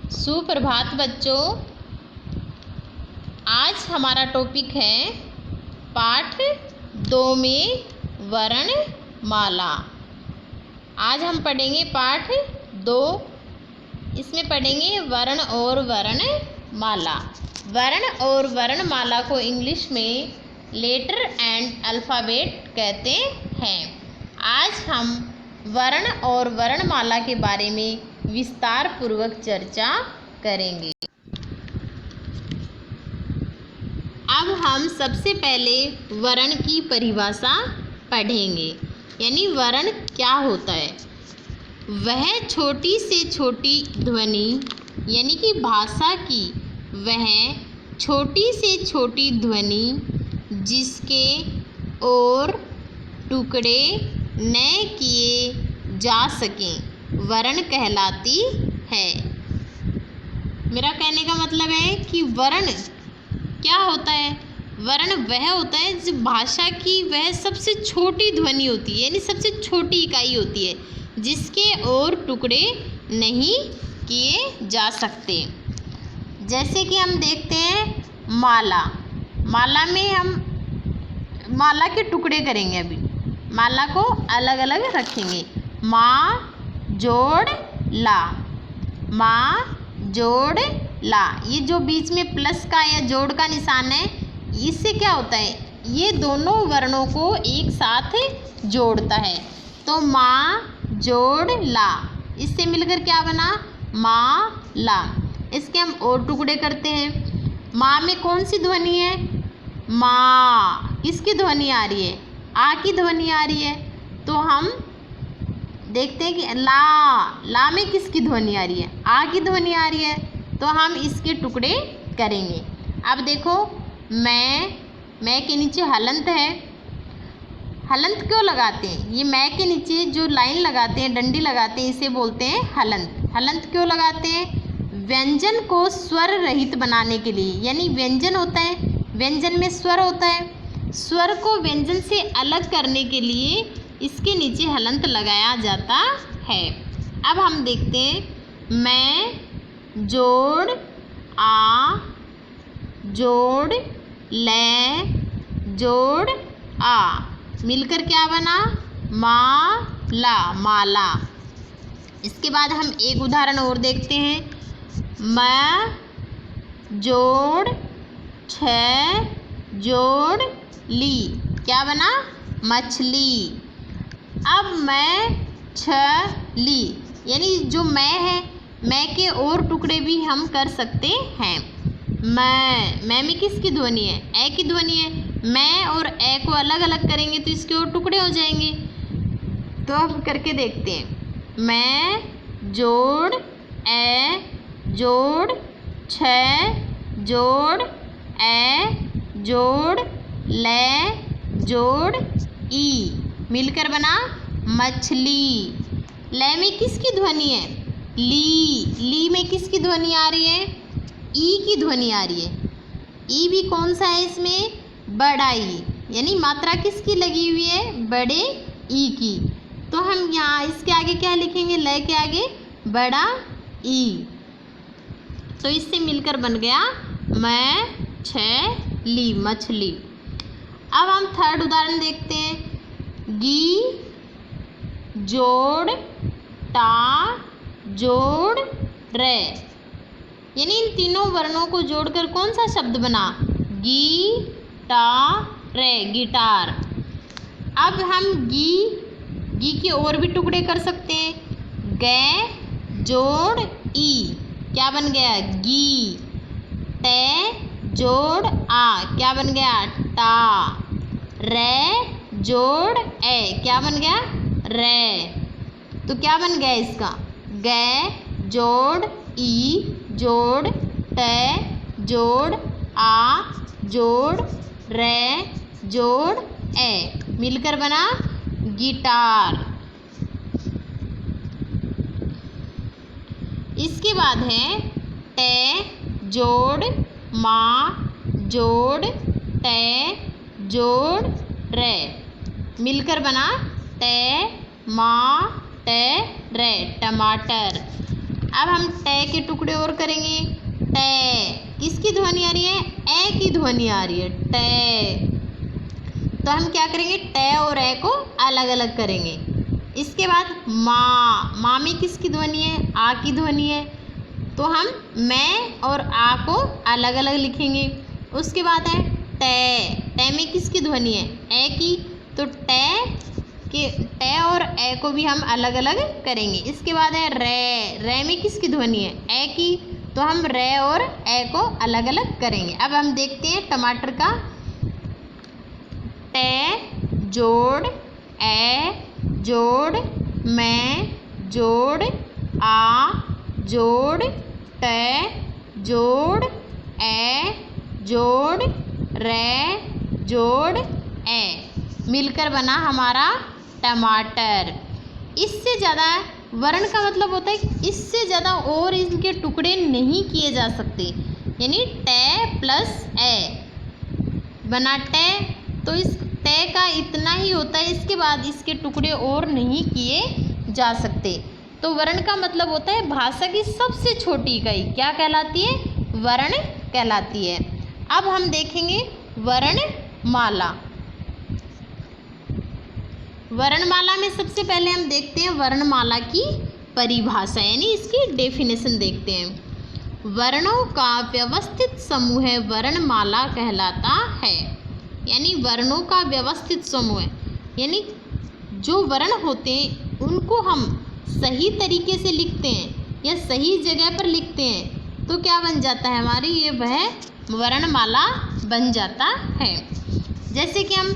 सुप्रभात बच्चों। आज हमारा टॉपिक है पाठ 2 में वर्णमाला। आज हम पढ़ेंगे पाठ 2। इसमें पढ़ेंगे वर्ण और वर्णमाला। वर्ण और वर्णमाला को इंग्लिश में लेटर एंड अल्फ़ाबेट कहते हैं। आज हम वर्ण और वर्णमाला के बारे में विस्तार पूर्वक चर्चा करेंगे। अब हम सबसे पहले वर्ण की परिभाषा पढ़ेंगे, यानी वर्ण क्या होता है। वह छोटी से छोटी ध्वनि, यानी कि भाषा की वह छोटी से छोटी ध्वनि जिसके और टुकड़े न किए जा सकें वर्ण कहलाती है। मेरा कहने का मतलब है कि वर्ण क्या होता है। वर्ण वह होता है जो भाषा की वह सबसे छोटी ध्वनि होती है, यानी सबसे छोटी इकाई होती है जिसके और टुकड़े नहीं किए जा सकते। जैसे कि हम देखते हैं माला। माला में हम माला के टुकड़े करेंगे। अभी माला को अलग अलग रखेंगे। माँ जोड़ ला, माँ जोड़ ला। ये जो बीच में प्लस का या जोड़ का निशान है, इससे क्या होता है, ये दोनों वर्णों को एक साथ जोड़ता है। तो माँ जोड़ ला, इससे मिलकर क्या बना, माँ ला। इसके हम और टुकड़े करते हैं। माँ में कौन सी ध्वनि है, माँ। किसकी ध्वनि आ रही है, आ की ध्वनि आ रही है। तो हम देखते हैं कि ला में किसकी ध्वनि आ रही है, आ की ध्वनि आ रही है। तो हम इसके टुकड़े करेंगे। अब देखो मैं के नीचे हलंत है। हलंत क्यों लगाते हैं, ये मैं के नीचे जो लाइन लगाते हैं, डंडी लगाते हैं, इसे बोलते हैं हलंत। हलंत क्यों लगाते हैं, व्यंजन को स्वर रहित बनाने के लिए। यानी व्यंजन होता है, व्यंजन में स्वर होता है, स्वर को व्यंजन से अलग करने के लिए इसके नीचे हलंत लगाया जाता है। अब हम देखते हैं मैं जोड़ आ जोड़ ले जोड़ आ, मिलकर क्या बना, माला, माला। इसके बाद हम एक उदाहरण और देखते हैं। मैं जोड़ छ जोड़ ली, क्या बना, मछली। अब मैं छ ली, यानी जो मैं है, मैं के और टुकड़े भी हम कर सकते हैं। मैं में किसकी ध्वनि है, ए की ध्वनि है। मैं और ए को अलग अलग करेंगे तो इसके और टुकड़े हो जाएंगे। तो अब करके देखते हैं। मैं जोड़ ए जोड़ छ जोड़ ए जोड़ ले जोड़ ई, मिलकर बना मछली। ले में किसकी ध्वनि है, ली में किसकी ध्वनि आ रही है, ई की ध्वनि आ रही है। ई भी कौन सा है इसमें, बड़ा ई, यानी मात्रा किसकी लगी हुई है, बड़े ई की। तो हम यहाँ इसके आगे क्या लिखेंगे, ले के आगे बड़ा ई। तो इससे मिलकर बन गया मैं छ ली, मछली। अब हम थर्ड उदाहरण देखते हैं। गी जोड़ टा जोड़ रे, यानी इन तीनों वर्णों को जोड़कर कौन सा शब्द बना, गी टा रे, गिटार। अब हम गी के और भी टुकड़े कर सकते हैं। गे जोड़ ई, क्या बन गया, गी। टे जोड़ आ, क्या बन गया, टा। रे जोड़ ए, क्या बन गया, रे। तो क्या बन गया इसका, गे जोड़ ई जोड़ टे जोड़ आ जोड़ रे जोड़ ए, मिलकर बना गिटार। इसके बाद है टे जोड़ माँ जोड़ टे जोड़ रे, मिलकर बना टे माँ टे रे, टमाटर। अब हम टे के टुकड़े और करेंगे। टे, किसकी ध्वनि आ रही है? ए की ध्वनि आ रही है, टे। तो हम क्या करेंगे? टे और ए को अलग अलग करेंगे। इसके बाद माँ, माँ में किसकी ध्वनि है? आ की ध्वनि है, तो हम मैं और आ को अलग अलग लिखेंगे। उसके बाद है टे, टे में किसकी ध्वनि है? ए की, तो टे और ए को भी हम अलग अलग करेंगे। इसके बाद है रे, रे में किसकी ध्वनि है? ए की, तो हम रे और ए को अलग अलग करेंगे। अब हम देखते हैं टमाटर का। टे जोड़ ए जोड़ मैं जोड़ आ जोड़ टे जोड़ ए जोड़ रे जोड़ ए, मिलकर बना हमारा टमाटर। इससे ज़्यादा वर्ण का मतलब होता है इससे ज़्यादा और इनके टुकड़े नहीं किए जा सकते, यानी टे प्लस ए बना टे, तो इस टे का इतना ही होता है, इसके बाद इसके टुकड़े और नहीं किए जा सकते। तो वर्ण का मतलब होता है भाषा की सबसे छोटी इकाई क्या कहलाती है? वर्ण कहलाती है। अब हम देखेंगे वर्णमाला। वर्णमाला में सबसे पहले हम देखते हैं वर्णमाला की परिभाषा, यानी इसकी डेफिनेशन देखते हैं। वर्णों का व्यवस्थित समूह वर्णमाला कहलाता है, यानी वर्णों का व्यवस्थित समूह, यानी जो वर्ण होते हैं उनको हम सही तरीके से लिखते हैं या सही जगह पर लिखते हैं तो क्या बन जाता है? हमारी ये वह वर्णमाला बन जाता है। जैसे कि हम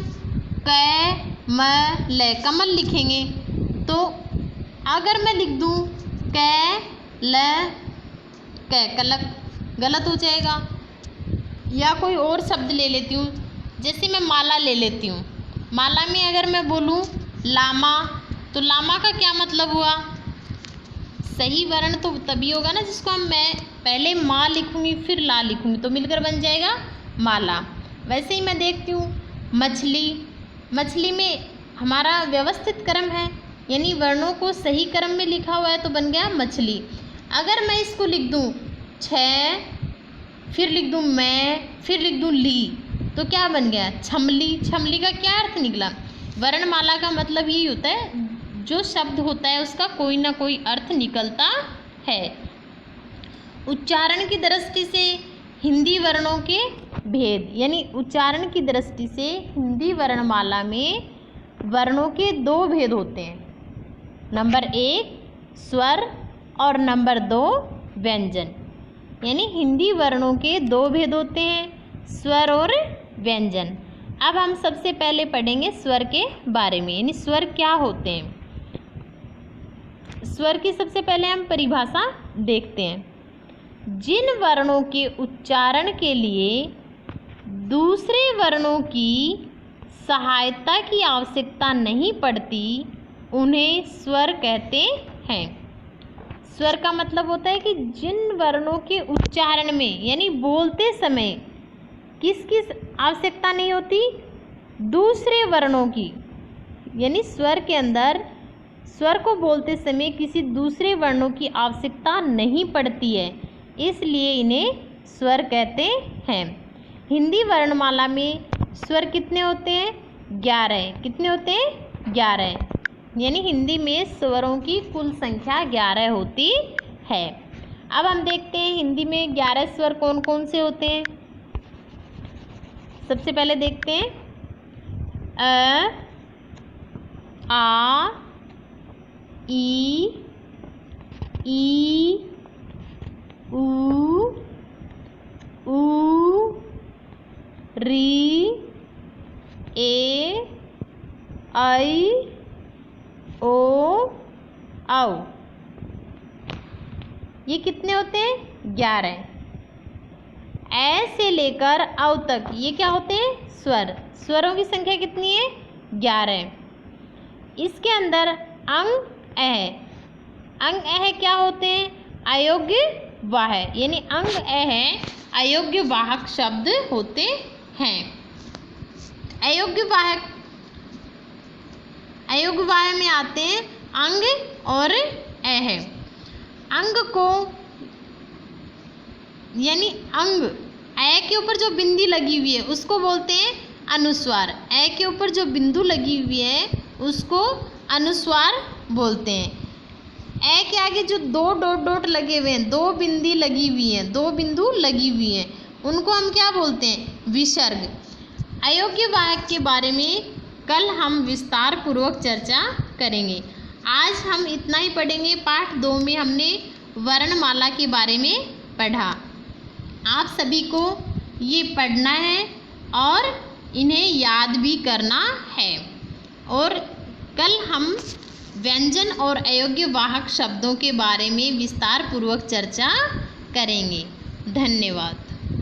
क म ल कमल लिखेंगे, तो अगर मैं लिख दूँ क ल क कलक, गलत हो जाएगा। या कोई और शब्द ले लेती हूँ, जैसे मैं माला ले लेती हूँ। माला में अगर मैं बोलूँ लामा, तो लामा का क्या मतलब हुआ? सही वर्ण तो तभी होगा ना जिसको मैं पहले माँ लिखूँगी फिर ला लिखूँगी, तो मिलकर बन जाएगा माला। वैसे ही मैं देखती हूँ मछली, मछली में हमारा व्यवस्थित क्रम है, यानी वर्णों को सही क्रम में लिखा हुआ है तो बन गया मछली। अगर मैं इसको लिख दूँ छ, फिर लिख दूँ मैं, फिर लिख दूँ ली, तो क्या बन गया? छमली। छमली का क्या अर्थ निकला? वर्णमाला का मतलब यही होता है जो शब्द होता है उसका कोई ना कोई अर्थ निकलता है। उच्चारण की दृष्टि से हिंदी वर्णों के भेद, यानी उच्चारण की दृष्टि से हिंदी वर्णमाला में वर्णों के दो भेद होते हैं। नंबर 1 स्वर और नंबर 2 व्यंजन, यानी हिंदी वर्णों के दो भेद होते हैं, स्वर और व्यंजन। अब हम सबसे पहले पढ़ेंगे स्वर के बारे में, यानी स्वर क्या होते हैं। स्वर की सबसे पहले हम परिभाषा देखते हैं। जिन वर्णों के उच्चारण के लिए दूसरे वर्णों की सहायता की आवश्यकता नहीं पड़ती उन्हें स्वर कहते हैं। स्वर का मतलब होता है कि जिन वर्णों के उच्चारण में, यानी बोलते समय किसकी आवश्यकता नहीं होती? दूसरे वर्णों की, यानी स्वर के अंदर स्वर को बोलते समय किसी दूसरे वर्णों की आवश्यकता नहीं पड़ती है, इसलिए इन्हें स्वर कहते हैं। हिंदी वर्णमाला में स्वर कितने होते हैं? 11। कितने होते हैं? 11, यानी हिंदी में स्वरों की कुल संख्या 11 होती है। अब हम देखते हैं हिंदी में 11 स्वर कौन कौन से होते हैं। सबसे पहले देखते हैं अ, आ, ई, ऊ, री, ए, आई, ओ, औ। ये कितने होते हैं? 11। ए से लेकर औ तक ये क्या होते हैं? स्वर। स्वरों की संख्या कितनी है? 11। इसके अंदर अंग है। अंग है क्या होते हैं? अयोग्य वाहक, यानी अंग है अयोग्य वाहक शब्द होते हैं। अयोग्य वाहक में आते हैं अंग और है। अंग को यानी अंग, ए के ऊपर जो बिंदी लगी हुई है उसको बोलते हैं अनुस्वार। ए के ऊपर जो बिंदु लगी हुई है उसको अनुस्वार बोलते हैं। ए के आगे जो दो डॉट डॉट लगे हुए हैं, दो बिंदी लगी हुई हैं, दो बिंदु लगी हुई हैं, उनको हम क्या बोलते हैं? विसर्ग। अयोग्य वाक्य के बारे में कल हम विस्तार पूर्वक चर्चा करेंगे। आज हम इतना ही पढ़ेंगे। पाठ 2 में हमने वर्णमाला के बारे में पढ़ा। आप सभी को ये पढ़ना है और इन्हें याद भी करना है। और कल हम व्यंजन और अयोग्य वाहक शब्दों के बारे में विस्तार पूर्वक चर्चा करेंगे। धन्यवाद।